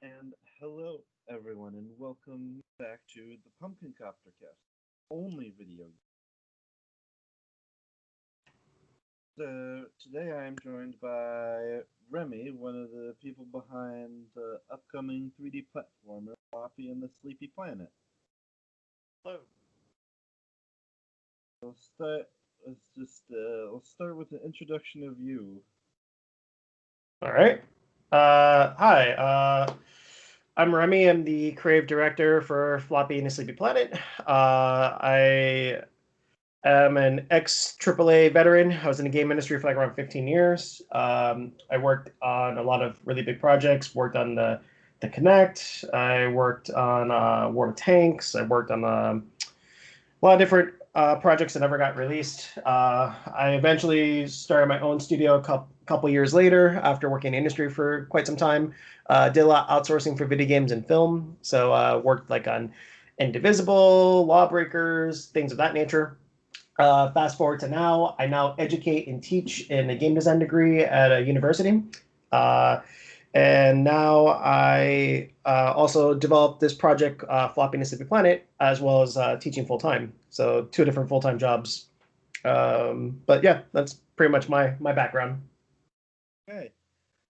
And hello, everyone, and welcome back to the Pumpkin Copter Cast, only video. Today I am joined by Remi, one of the people behind the upcoming 3D platformer Floppy and the Sleepy Planet. Hello. Let's start. Let's start with the introduction of you. All right. Hi. I'm Remi. I'm the creative director for Floppy and the Sleepy Planet. I am an ex AAA veteran. I was in the game industry for like around 15 years. I worked on a lot of really big projects. Worked on the Connect. I worked on War of Tanks. I worked on a lot of different projects that never got released. I eventually started my own studio a couple years later after working in the industry for quite some time. Did a lot of outsourcing for video games and film. So worked like on Indivisible, Lawbreakers, things of that nature. Fast forward to now, I now educate and teach in a game design degree at a university. Uh, and now I also developed this project, Floppy Mississippi Planet, as well as teaching full time. So two different full time jobs. But yeah, that's pretty much my background. Okay.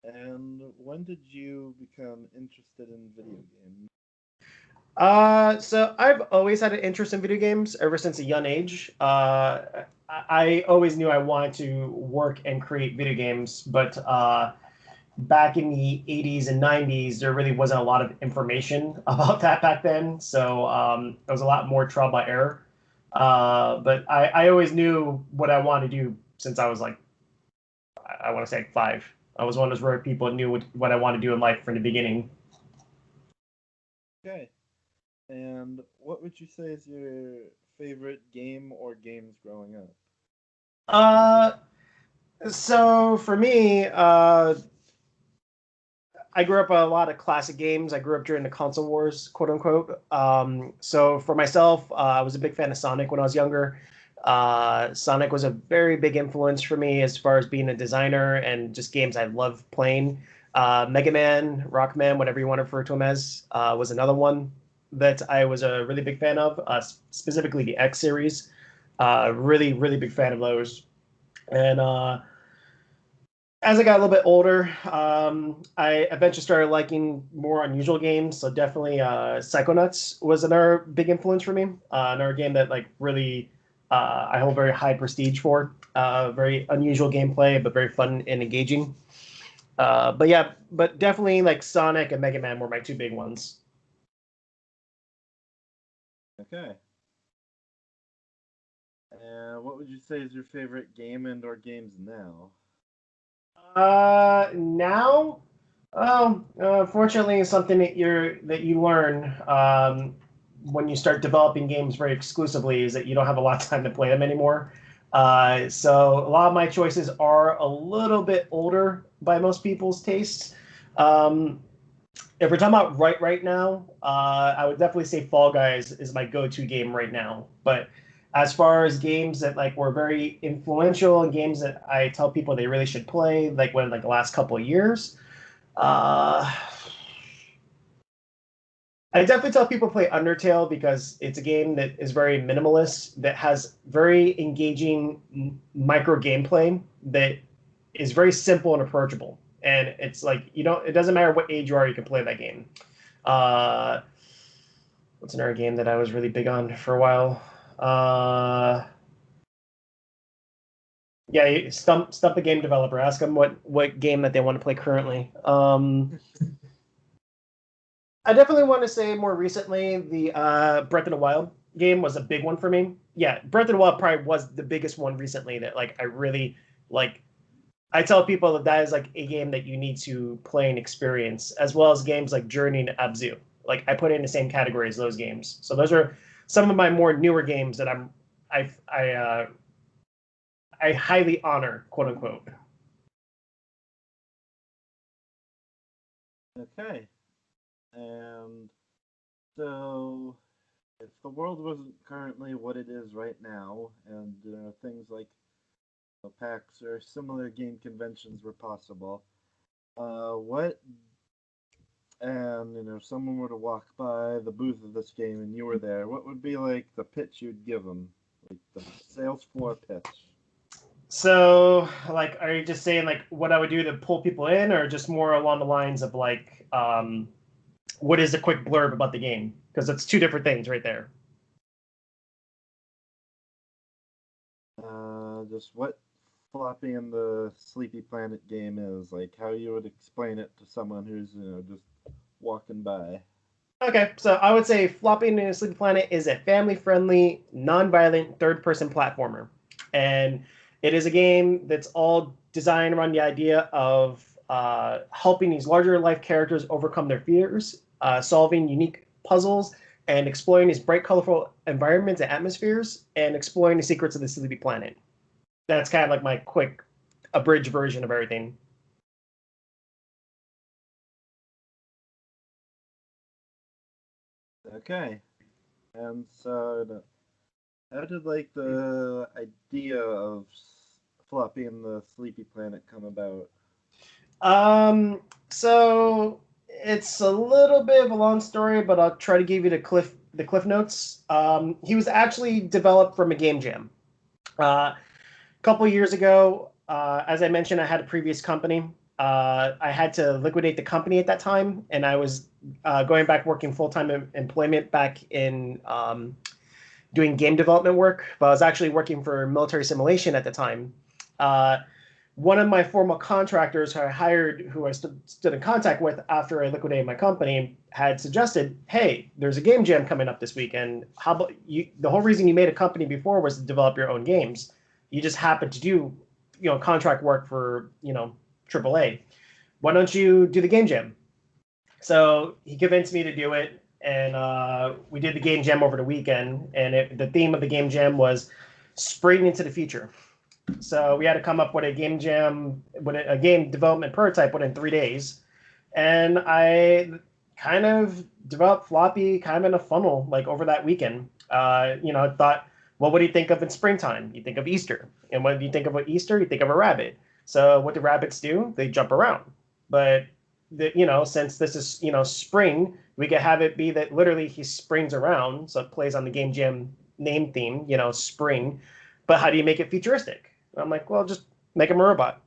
And when did you become interested in video games? So I've always had an interest in video games ever since a young age. I always knew I wanted to work and create video games, but back in the 80s and 90s, there really wasn't a lot of information about that back then. So it was a lot more trial by error. But I always knew what I wanted to do since I was like, I want to say like 5. I was one of those rare people that knew what I wanted to do in life from the beginning. Okay. And what would you say is your favorite game or games growing up? Uh, so for me, I grew up a lot of classic games. I grew up during the console wars, quote unquote. So for myself, I was a big fan of Sonic when I was younger. Sonic was a very big influence for me as far as being a designer and just games I love playing. Mega Man, Rockman, whatever you want to refer to him as, was another one that I was a really big fan of, specifically the X series. Really, really big fan of those. And as I got a little bit older, I eventually started liking more unusual games. So definitely, Psychonauts was another big influence for me. Another game that like really I hold very high prestige for. Very unusual gameplay, but very fun and engaging. But yeah, but definitely like Sonic and Mega Man were my two big ones. Okay. And what would you say is your favorite game and or games now? Now, fortunately, it's something that you learn when you start developing games very exclusively is that you don't have a lot of time to play them anymore. So a lot of my choices are a little bit older by most people's tastes. Um, if we're talking about right now, I would definitely say Fall Guys is my go-to game right now. But as far as games that like were very influential and games that I tell people they really should play, like when like the last couple of years, uh, I definitely tell people play Undertale because it's a game that is very minimalist, that has very engaging micro gameplay that is very simple and approachable. And it's like you don't. It doesn't matter what age you are, you can play that game. Uh, what's another game that I was really big on for a while? Yeah, stump a game developer. Ask them what game that they want to play currently. I definitely want to say more recently the Breath of the Wild game was a big one for me. Yeah, Breath of the Wild probably was the biggest one recently that like I really like. I tell people that that is like a game that you need to play and experience, as well as games like Journey and Abzu. Like I put it in the same category as those games. So those are some of my more newer games that I I uh, I highly honor, quote unquote. Okay. And so, if the world wasn't currently what it is right now, and things like PAX or similar game conventions were possible, what and if someone were to walk by the booth of this game and you were there, what would be like the pitch you'd give them, like the sales floor pitch? So, like, are you just saying like what I would do to pull people in, or just more along the lines of like, what is a quick blurb about the game? Because it's two different things right there. Just what Floppy and the Sleepy Planet game is, like how you would explain it to someone who's just walking by. Okay, so I would say Floppy and Sleepy Planet is a family-friendly, non-violent third-person platformer, and it is a game that's all designed around the idea of helping these larger-life characters overcome their fears, solving unique puzzles, and exploring these bright, colorful environments and atmospheres, and exploring the secrets of the Sleepy Planet. That's kind of like my quick, abridged version of everything. Okay, and so how did like the idea of Floppy and the Sleepy Planet come about? So it's a little bit of a long story, but I'll try to give you the cliff notes. He was actually developed from a game jam. A couple years ago, as I mentioned, I had a previous company. I had to liquidate the company at that time, and I was going back working full time employment back in doing game development work. But I was actually working for military simulation at the time. Uh, One of my former contractors who I hired, who I stood in contact with after I liquidated my company, had suggested, "Hey, there's a game jam coming up this weekend. How about you? The whole reason you made a company before was to develop your own games. You just happened to do, contract work for, AAA. Why don't you do the game jam?" So he convinced me to do it, and we did the game jam over the weekend. And the theme of the game jam was spring into the future. So we had to come up with a game jam, with a game development prototype within 3 days. And I kind of developed Floppy kind of in a funnel, like over that weekend. I thought, well, what do you think of in springtime? You think of Easter. And when you think of Easter, you think of a rabbit. So what do rabbits do? They jump around. But, since this is, spring, we could have it be that literally he springs around. So it plays on the game jam name theme, spring. But how do you make it futuristic? I'm like, well, just make him a robot.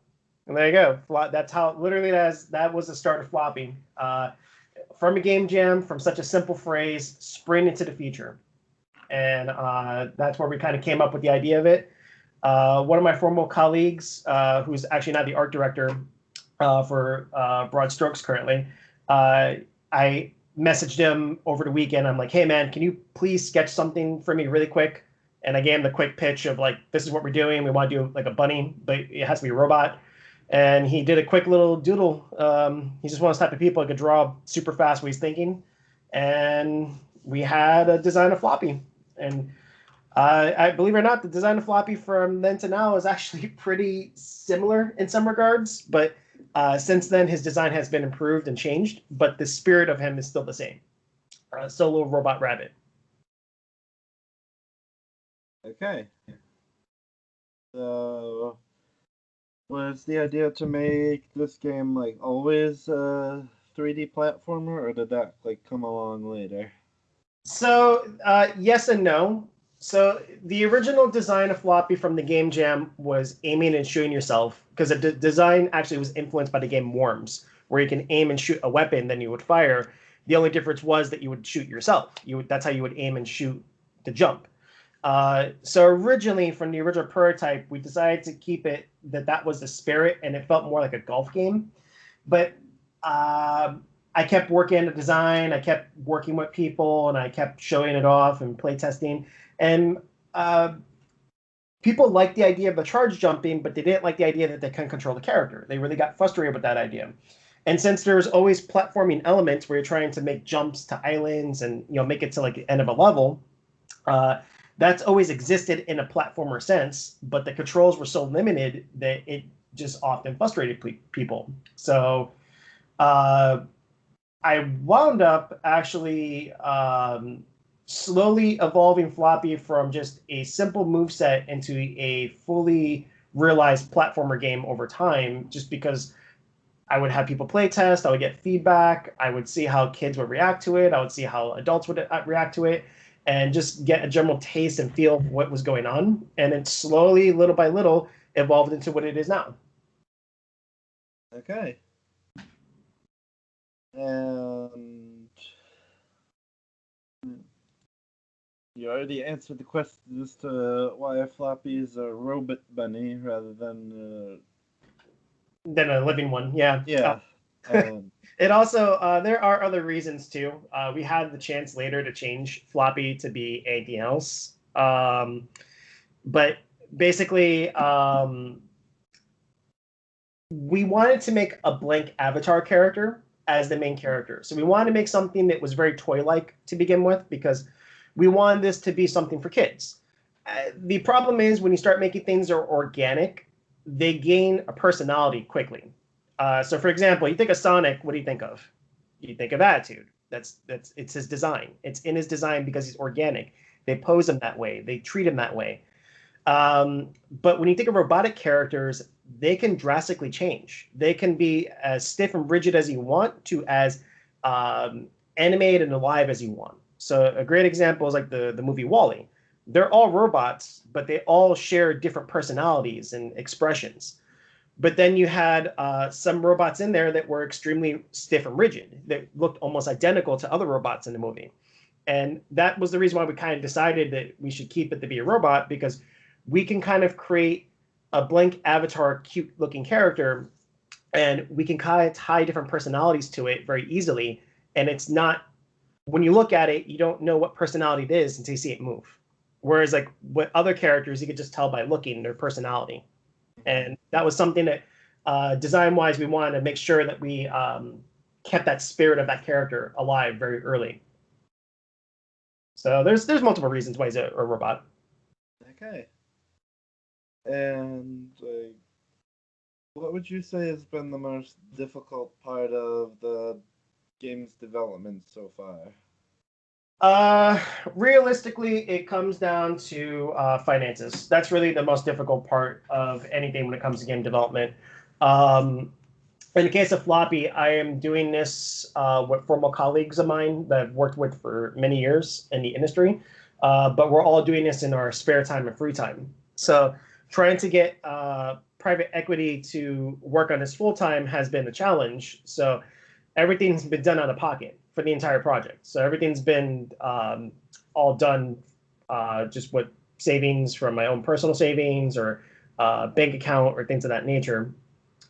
And there you go. That's how literally that was the start of Floppy. From a game jam, from such a simple phrase, sprint into the future. And that's where we kind of came up with the idea of it. One of my former colleagues, who's actually now the art director for Broad Strokes currently, I messaged him over the weekend. I'm like, hey, man, can you please sketch something for me really quick? And I gave him the quick pitch of like, this is what we're doing. We want to do like a bunny, but it has to be a robot. And he did a quick little doodle. He's just one of those type of people that could draw super fast what he's thinking. And we had a design of Floppy. And I believe it or not, the design of Floppy from then to now is actually pretty similar in some regards. But since then, his design has been improved and changed. But the spirit of him is still the same. Solo robot rabbit. Okay, so was the idea to make this game like always a 3D platformer, or did that like come along later? So yes and no. So the original design of Floppy from the game jam was aiming and shooting yourself, because the design actually was influenced by the game Worms, where you can aim and shoot a weapon, then you would fire. The only difference was that you would shoot yourself. That's how you would aim and shoot the jump. So originally, from the original prototype, we decided to keep it that was the spirit, and it felt more like a golf game. But I kept working on the design. I kept working with people, and I kept showing it off and play testing. And people liked the idea of the charge jumping, but they didn't like the idea that they can control the character. They really got frustrated with that idea. And since there's always platforming elements where you're trying to make jumps to islands and make it to like the end of a level, that's always existed in a platformer sense, but the controls were so limited that it just often frustrated people. So I wound up actually slowly evolving Floppy from just a simple moveset into a fully realized platformer game over time, just because I would have people play test. I would get feedback. I would see how kids would react to it. I would see how adults would react to it, and just get a general taste and feel of what was going on. And it slowly, little by little, evolved into what it is now. Okay. And you already answered the question as to why Floppy is a robot bunny rather than A living one. Yeah. yeah. It also there are other reasons too. We had the chance later to change Floppy to be anything else, but basically we wanted to make a blank avatar character as the main character. So we wanted to make something that was very toy-like to begin with because we wanted this to be something for kids. The problem is when you start making things that are organic, they gain a personality quickly. So, for example, you think of Sonic, what do you think of? You think of attitude. That's it's his design. It's in his design because he's organic. They pose him that way. They treat him that way. But when you think of robotic characters, they can drastically change. They can be as stiff and rigid as you want to as animated and alive as you want. So a great example is like the movie WALL-E. They're all robots, but they all share different personalities and expressions. But then you had some robots in there that were extremely stiff and rigid, that looked almost identical to other robots in the movie. And that was the reason why we kind of decided that we should keep it to be a robot, because we can kind of create a blank avatar, cute looking character, and we can kind of tie different personalities to it very easily. And it's not, when you look at it, you don't know what personality it is until you see it move. Whereas like with other characters, you could just tell by looking their personality. And that was something that design-wise, we wanted to make sure that we kept that spirit of that character alive very early. So there's multiple reasons why he's a robot. Okay. And what would you say has been the most difficult part of the game's development so far? Realistically, it comes down to finances. That's really the most difficult part of anything when it comes to game development. In the case of Floppy, I am doing this with former colleagues of mine that I've worked with for many years in the industry, but we're all doing this in our spare time and free time. So trying to get private equity to work on this full time has been a challenge. So everything's been done out of pocket for the entire project. So everything's been all done just with savings from my own personal savings or bank account or things of that nature.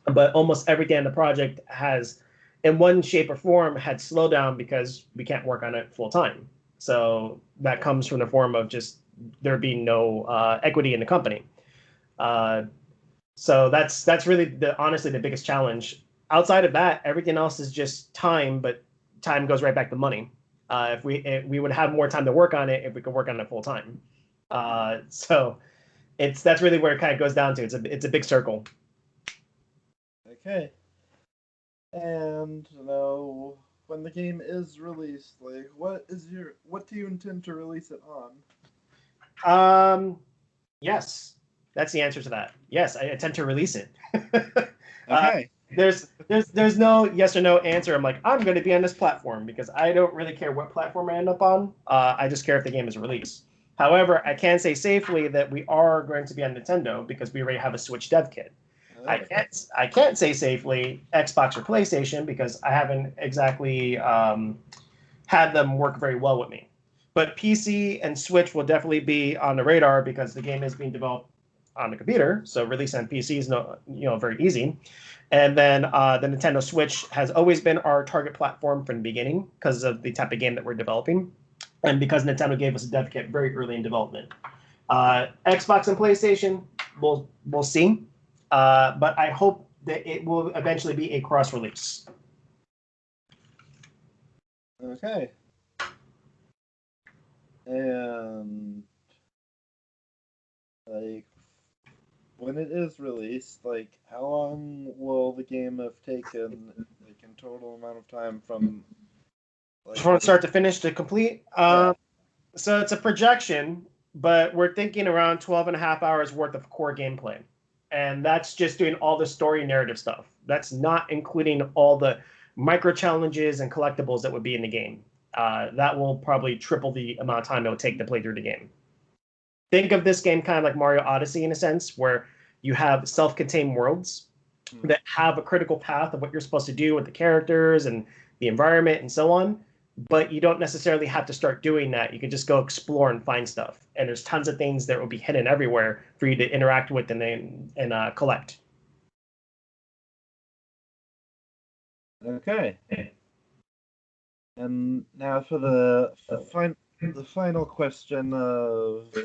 But almost everything in the project has, in one shape or form, had slowed down because we can't work on it full time. So that comes from the form of just there being no equity in the company. So that's really honestly the biggest challenge. Outside of that, everything else is just time, but time goes right back to money. If we would have more time to work on it if we could work on it full time. So that's really where it kind of goes down to. It's a big circle. Okay. And now, when the game is released, like, what do you intend to release it on? Yes, that's the answer to that. Yes, I intend to release it. Okay. There's no yes or no answer. I'm like, I'm going to be on this platform because I don't really care what platform I end up on. I just care if the game is released. However, I can say safely that we are going to be on Nintendo because we already have a Switch dev kit. Oh. I can't say safely Xbox or PlayStation because I haven't exactly had them work very well with me. But PC and Switch will definitely be on the radar because the game is being developed on the computer, so releasing on PC is very easy. And then the Nintendo Switch has always been our target platform from the beginning because of the type of game that we're developing, and because Nintendo gave us a dev kit very early in development. Xbox and PlayStation, we'll see, but I hope that it will eventually be a cross release. Okay. And like, when it is released, like, how long will the game have taken, like, in total amount of time from, like, from start to finish to complete? Yeah. So it's a projection, but we're thinking around 12 and a half hours worth of core gameplay. And that's just doing all the story narrative stuff. That's not including all the micro challenges and collectibles that would be in the game. That will probably triple the amount of time it will take to play through the game. Think of this game kind of like Mario Odyssey in a sense, where you have self-contained worlds that have a critical path of what you're supposed to do with the characters and the environment and so on. But you don't necessarily have to start doing that. You can just go explore and find stuff. And there's tons of things that will be hidden everywhere for you to interact with and collect. Okay. And now for the final question of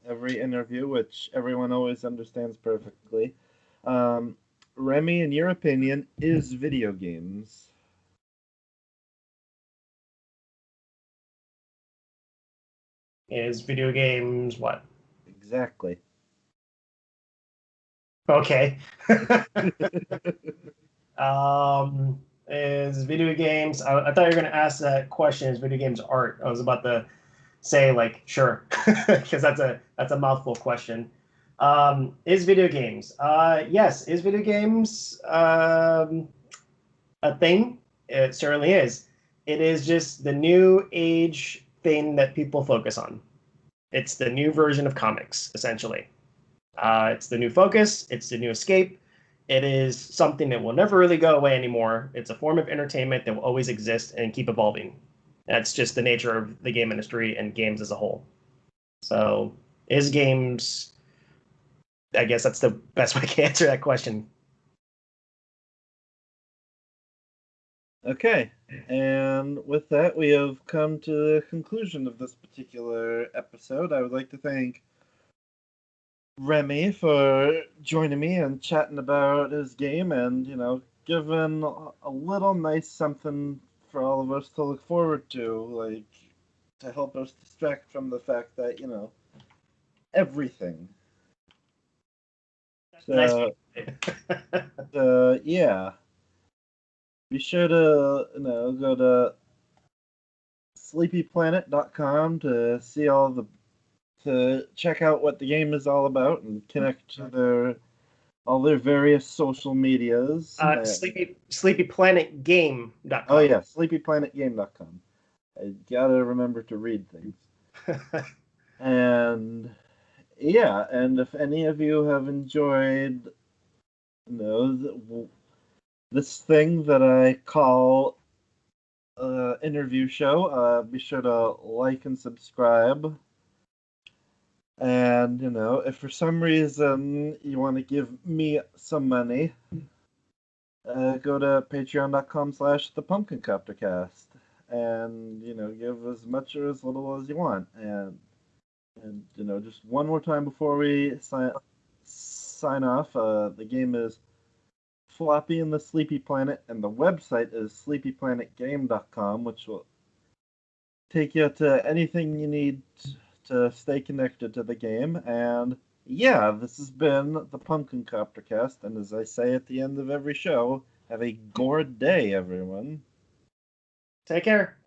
every interview, which everyone always understands perfectly. Remi, in your opinion, is video games? Is video games what? Exactly. Okay. Is video games? I thought you were going to ask that question. Is video games art? I was about to say like sure, because that's a mouthful question. Is video games? Yes. Is video games a thing? It certainly is. It is just the new age thing that people focus on. It's the new version of comics, essentially. It's the new focus. It's the new escape. It is something that will never really go away anymore. It's a form of entertainment that will always exist and keep evolving. That's just the nature of the game industry and games as a whole. So, is games? I guess that's the best way I can answer that question. Okay, and with that, we have come to the conclusion of this particular episode. I would like to thank Remi for joining me and chatting about his game and, giving a little nice something for all of us to look forward to, like, to help us distract from the fact that, everything. Nice. Yeah. Be sure to, go to sleepyplanet.com to see to check out what the game is all about and connect to all their various social medias. Sleepyplanetgame.com. Oh yeah, sleepyplanetgame.com. I gotta remember to read things. And yeah, and if any of you have enjoyed, this thing that I call interview show, be sure to like and subscribe. And, if for some reason you want to give me some money, go to patreon.com/thepumpkincoptercast and, give as much or as little as you want. And just one more time before we sign off, the game is Floppy and the Sleepy Planet, and the website is sleepyplanetgame.com, which will take you to anything you need to stay connected to the game. And yeah, this has been the Pumpkin Copter Cast, and as I say at the end of every show, have a gourd day, everyone. Take care.